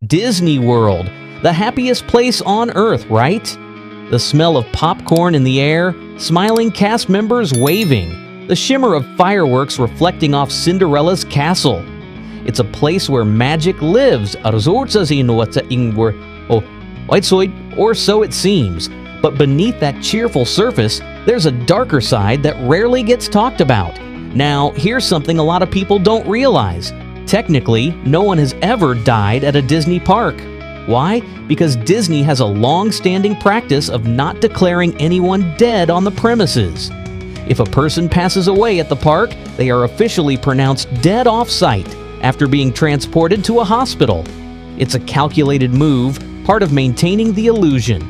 Disney World, the happiest place on earth, right? The smell of popcorn in the air, smiling cast members waving, the shimmer of fireworks reflecting off Cinderella's castle. It's a place where magic lives, or so it seems. But beneath that cheerful surface, there's a darker side that rarely gets talked about. Now, here's something a lot of people don't realize. Technically, no one has ever died at a Disney park. Why? Because Disney has a long-standing practice of not declaring anyone dead on the premises. If a person passes away at the park, they are officially pronounced dead off-site after being transported to a hospital. It's a calculated move, part of maintaining the illusion.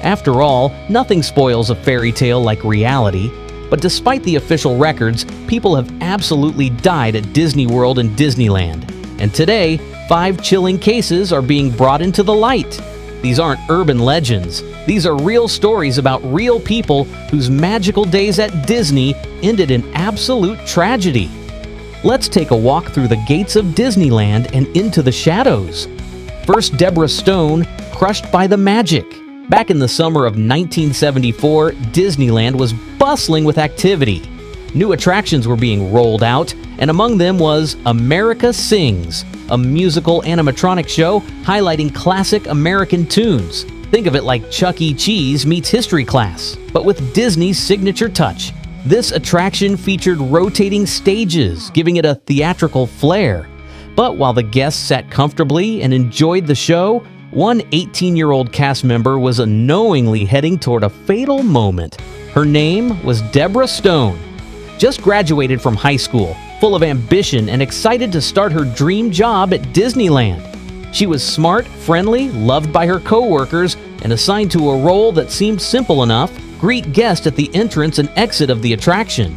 After all, nothing spoils a fairy tale like reality. But despite the official records, people have absolutely died at Disney World and Disneyland. And today, 5 chilling cases are being brought into the light. These aren't urban legends. These are real stories about real people whose magical days at Disney ended in absolute tragedy. Let's take a walk through the gates of Disneyland and into the shadows. First, Deborah Stone, crushed by the magic. Back in the summer of 1974, Disneyland was bustling with activity. New attractions were being rolled out, and among them was America Sings, a musical animatronic show highlighting classic American tunes. Think of it like Chuck E. Cheese meets history class, but with Disney's signature touch. This attraction featured rotating stages, giving it a theatrical flair. But while the guests sat comfortably and enjoyed the show, one 18-year-old cast member was unknowingly heading toward a fatal moment. Her name was Deborah Stone. Just graduated from high school, full of ambition and excited to start her dream job at Disneyland. She was smart, friendly, loved by her co-workers, and assigned to a role that seemed simple enough: greet guests at the entrance and exit of the attraction.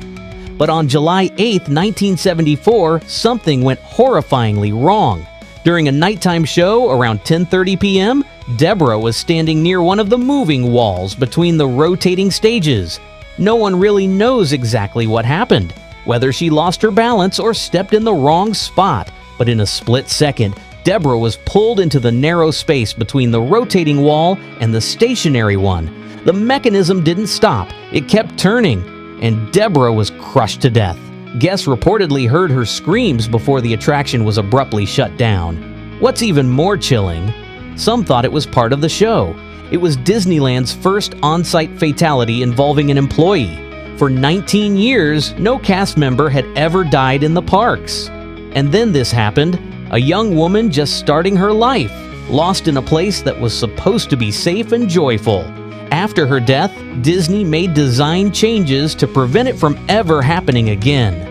But on July 8, 1974, something went horrifyingly wrong. During a nighttime show around 10:30 p.m., Deborah was standing near one of the moving walls between the rotating stages. No one really knows exactly what happened, whether she lost her balance or stepped in the wrong spot, but in a split second, Deborah was pulled into the narrow space between the rotating wall and the stationary one. The mechanism didn't stop, it kept turning, and Deborah was crushed to death. Guests reportedly heard her screams before the attraction was abruptly shut down. What's even more chilling, some thought it was part of the show. It was Disneyland's first on-site fatality involving an employee. For 19 years, no cast member had ever died in the parks. And then this happened, a young woman just starting her life, lost in a place that was supposed to be safe and joyful. After her death, Disney made design changes to prevent it from ever happening again.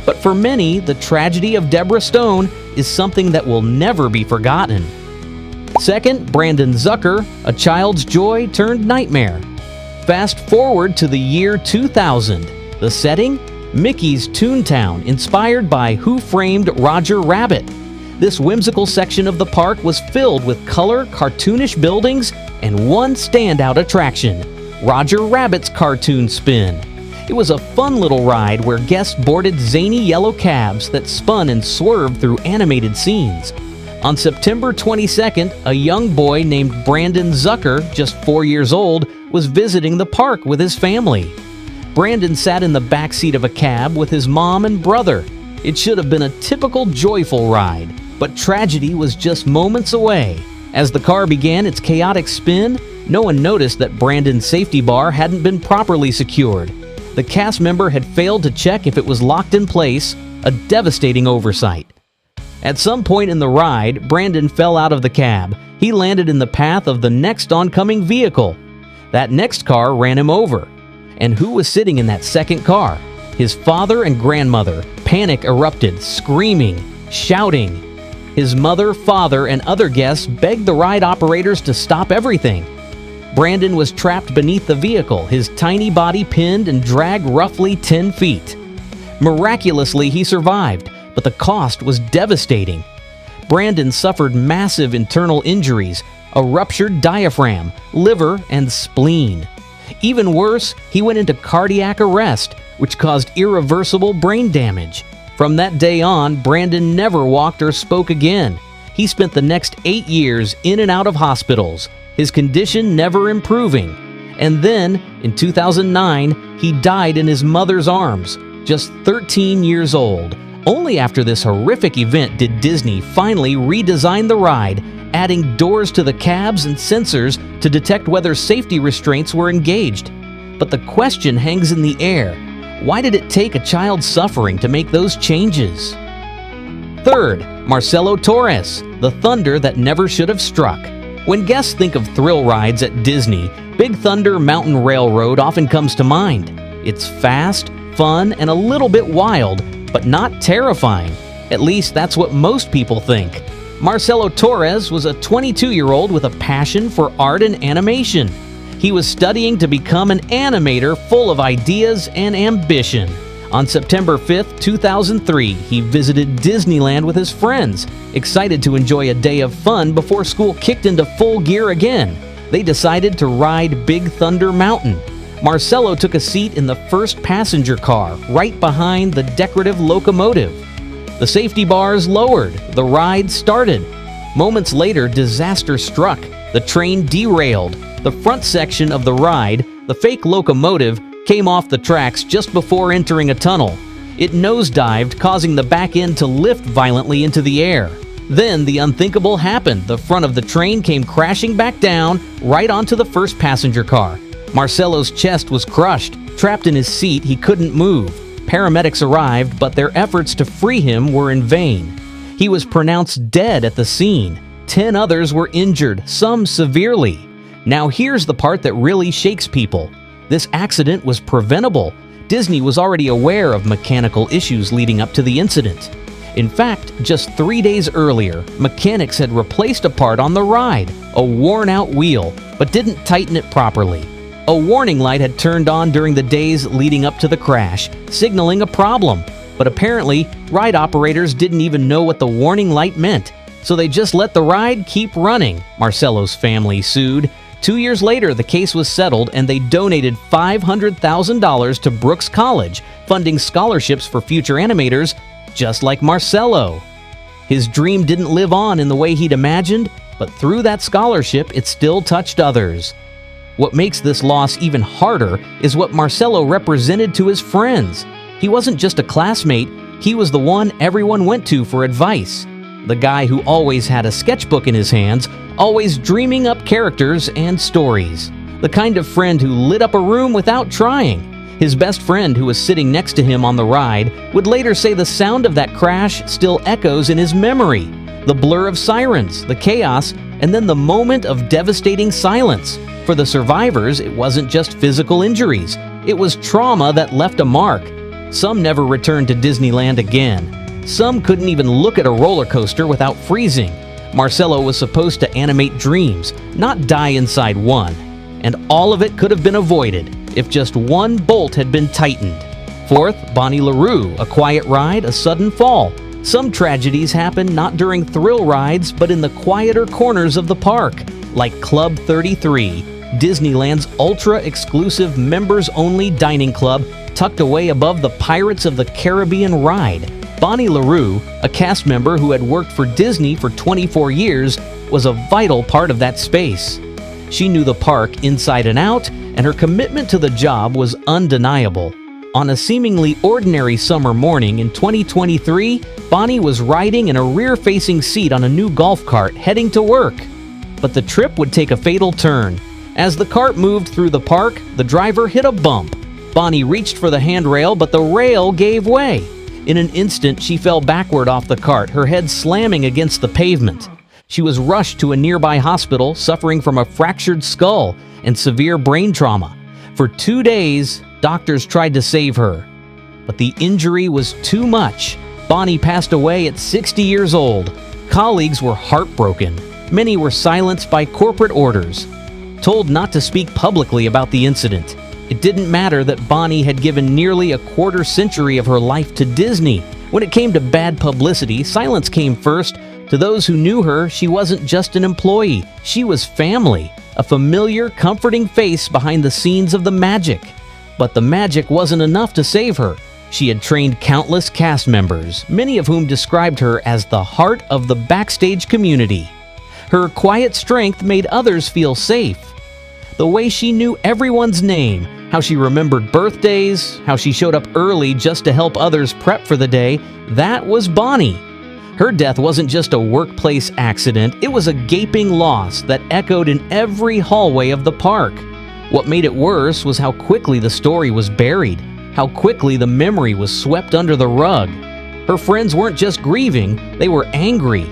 But for many, the tragedy of Deborah Stone is something that will never be forgotten. Second, Brandon Zucker, a child's joy turned nightmare. Fast forward to the year 2000. The setting? Mickey's Toontown, inspired by Who Framed Roger Rabbit. This whimsical section of the park was filled with color, cartoonish buildings, and one standout attraction, Roger Rabbit's Cartoon Spin. It was a fun little ride where guests boarded zany yellow cabs that spun and swerved through animated scenes. On September 22nd, a young boy named Brandon Zucker, just 4 years old, was visiting the park with his family. Brandon sat in the back seat of a cab with his mom and brother. It should have been a typical joyful ride, but tragedy was just moments away. As the car began its chaotic spin, no one noticed that Brandon's safety bar hadn't been properly secured. The cast member had failed to check if it was locked in place, a devastating oversight. At some point in the ride, Brandon fell out of the cab. He landed in the path of the next oncoming vehicle. That next car ran him over. And who was sitting in that second car? His father and grandmother. Panic erupted, screaming, shouting. His mother, father, and other guests begged the ride operators to stop everything. Brandon was trapped beneath the vehicle, his tiny body pinned and dragged roughly 10 feet. Miraculously, he survived, but the cost was devastating. Brandon suffered massive internal injuries, a ruptured diaphragm, liver, and spleen. Even worse, he went into cardiac arrest, which caused irreversible brain damage. From that day on, Brandon never walked or spoke again. He spent the next 8 years in and out of hospitals, his condition never improving. And then, in 2009, he died in his mother's arms, just 13 years old. Only after this horrific event did Disney finally redesign the ride, adding doors to the cabs and sensors to detect whether safety restraints were engaged. But the question hangs in the air. Why did it take a child suffering to make those changes? Third, Marcelo Torres, the thunder that never should have struck. When guests think of thrill rides at Disney, Big Thunder Mountain Railroad often comes to mind. It's fast, fun, and a little bit wild, but not terrifying. At least that's what most people think. Marcelo Torres was a 22-year-old with a passion for art and animation. He was studying to become an animator full of ideas and ambition. On September 5th, 2003, he visited Disneyland with his friends, excited to enjoy a day of fun before school kicked into full gear again. They decided to ride Big Thunder Mountain. Marcelo took a seat in the first passenger car, right behind the decorative locomotive. The safety bars lowered, the ride started. Moments later, disaster struck. The train derailed. The front section of the ride, the fake locomotive, came off the tracks just before entering a tunnel. It nosedived, causing the back end to lift violently into the air. Then the unthinkable happened. The front of the train came crashing back down, right onto the first passenger car. Marcelo's chest was crushed. Trapped in his seat, he couldn't move. Paramedics arrived, but their efforts to free him were in vain. He was pronounced dead at the scene. 10 others were injured, some severely. Now here's the part that really shakes people. This accident was preventable. Disney was already aware of mechanical issues leading up to the incident. In fact, just 3 days earlier, mechanics had replaced a part on the ride, a worn-out wheel, but didn't tighten it properly. A warning light had turned on during the days leading up to the crash, signaling a problem. But apparently, ride operators didn't even know what the warning light meant, so they just let the ride keep running, Marcelo's family sued. 2 years later, the case was settled and they donated $500,000 to Brooks College, funding scholarships for future animators just like Marcelo. His dream didn't live on in the way he'd imagined, but through that scholarship, it still touched others. What makes this loss even harder is what Marcelo represented to his friends. He wasn't just a classmate, he was the one everyone went to for advice. The guy who always had a sketchbook in his hands, always dreaming up characters and stories. The kind of friend who lit up a room without trying. His best friend, who was sitting next to him on the ride, would later say the sound of that crash still echoes in his memory. The blur of sirens, the chaos, and then the moment of devastating silence. For the survivors, it wasn't just physical injuries. It was trauma that left a mark. Some never returned to Disneyland again. Some couldn't even look at a roller coaster without freezing. Marcelo was supposed to animate dreams, not die inside one. And all of it could have been avoided if just one bolt had been tightened. Fourth, Bonnie LaRue, A Quiet Ride, A Sudden Fall. Some tragedies happen not during thrill rides, but in the quieter corners of the park, like Club 33, Disneyland's ultra-exclusive members-only dining club tucked away above the Pirates of the Caribbean ride. Bonnie LaRue, a cast member who had worked for Disney for 24 years, was a vital part of that space. She knew the park inside and out, and her commitment to the job was undeniable. On a seemingly ordinary summer morning in 2023, Bonnie was riding in a rear-facing seat on a new golf cart heading to work. But the trip would take a fatal turn. As the cart moved through the park, the driver hit a bump. Bonnie reached for the handrail, but the rail gave way. In an instant, she fell backward off the cart, her head slamming against the pavement. She was rushed to a nearby hospital, suffering from a fractured skull and severe brain trauma. For 2 days, doctors tried to save her, but the injury was too much. Bonnie passed away at 60 years old. Colleagues were heartbroken. Many were silenced by corporate orders, told not to speak publicly about the incident. It didn't matter that Bonnie had given nearly a quarter century of her life to Disney. When it came to bad publicity, silence came first. To those who knew her, she wasn't just an employee. She was family, a familiar, comforting face behind the scenes of the magic. But the magic wasn't enough to save her. She had trained countless cast members, many of whom described her as the heart of the backstage community. Her quiet strength made others feel safe. The way she knew everyone's name, how she remembered birthdays, how she showed up early just to help others prep for the day, that was Bonnie. Her death wasn't just a workplace accident, it was a gaping loss that echoed in every hallway of the park. What made it worse was how quickly the story was buried, how quickly the memory was swept under the rug. Her friends weren't just grieving, they were angry.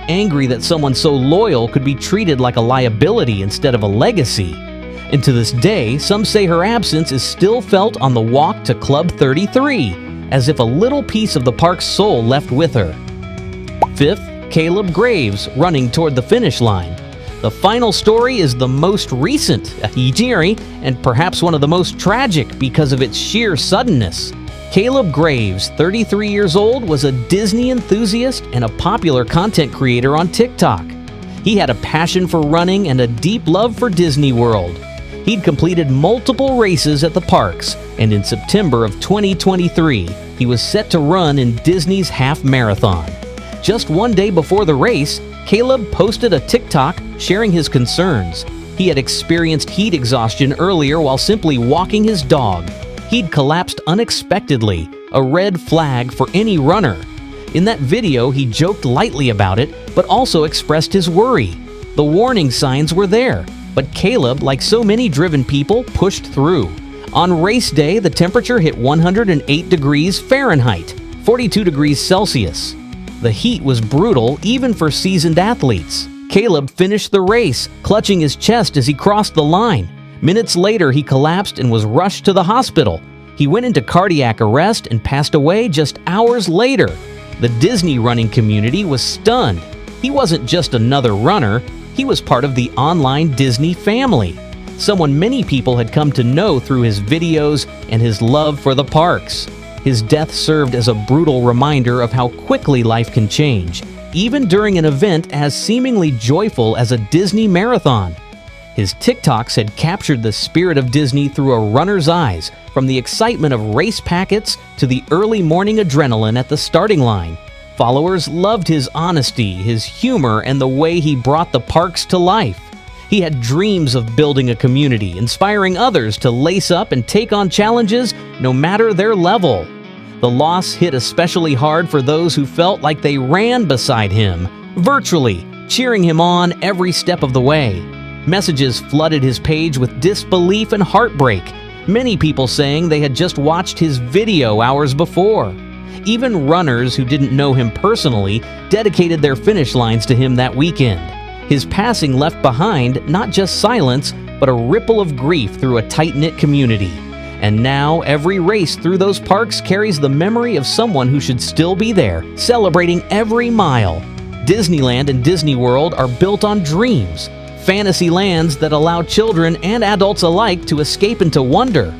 Angry that someone so loyal could be treated like a liability instead of a legacy. And to this day, some say her absence is still felt on the walk to Club 33, as if a little piece of the park's soul left with her. Fifth, Caleb Graves running toward the finish line. The final story is the most recent, and perhaps one of the most tragic because of its sheer suddenness. Caleb Graves, 33 years old, was a Disney enthusiast and a popular content creator on TikTok. He had a passion for running and a deep love for Disney World. He'd completed multiple races at the parks, and in September of 2023, he was set to run in Disney's half marathon. Just one day before the race, Caleb posted a TikTok sharing his concerns. He had experienced heat exhaustion earlier while simply walking his dog. He'd collapsed unexpectedly, a red flag for any runner. In that video, he joked lightly about it, but also expressed his worry. The warning signs were there, but Caleb, like so many driven people, pushed through. On race day, the temperature hit 108 degrees Fahrenheit, 42 degrees Celsius. The heat was brutal even for seasoned athletes. Caleb finished the race, clutching his chest as he crossed the line. Minutes later, he collapsed and was rushed to the hospital. He went into cardiac arrest and passed away just hours later. The Disney running community was stunned. He wasn't just another runner, he was part of the online Disney family. Someone many people had come to know through his videos and his love for the parks. His death served as a brutal reminder of how quickly life can change, even during an event as seemingly joyful as a Disney marathon. His TikToks had captured the spirit of Disney through a runner's eyes, from the excitement of race packets to the early morning adrenaline at the starting line. Followers loved his honesty, his humor, and the way he brought the parks to life. He had dreams of building a community, inspiring others to lace up and take on challenges no matter their level. The loss hit especially hard for those who felt like they ran beside him, virtually, cheering him on every step of the way. Messages flooded his page with disbelief and heartbreak, many people saying they had just watched his video hours before. Even runners who didn't know him personally dedicated their finish lines to him that weekend. His passing left behind not just silence, but a ripple of grief through a tight-knit community. And now, every race through those parks carries the memory of someone who should still be there, celebrating every mile. Disneyland and Disney World are built on dreams, fantasy lands that allow children and adults alike to escape into wonder.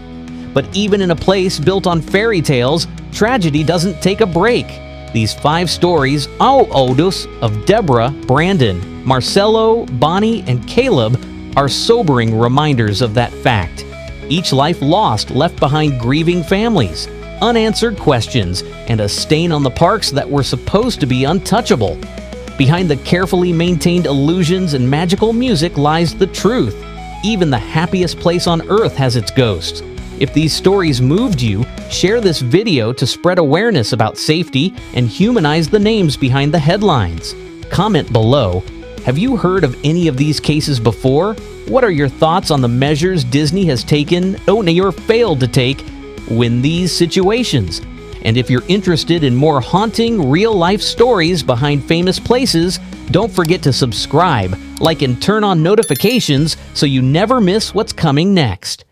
But even in a place built on fairy tales, tragedy doesn't take a break. These 5 stories, Odus of Deborah, Brandon, Marcelo, Bonnie, and Caleb, are sobering reminders of that fact. Each life lost left behind grieving families, unanswered questions, and a stain on the parks that were supposed to be untouchable. Behind the carefully maintained illusions and magical music lies the truth. Even the happiest place on earth has its ghosts. If these stories moved you, share this video to spread awareness about safety and humanize the names behind the headlines. Comment below. Have you heard of any of these cases before? What are your thoughts on the measures Disney has taken, or failed to take, in these situations? And if you're interested in more haunting, real-life stories behind famous places, don't forget to subscribe, like, and turn on notifications so you never miss what's coming next.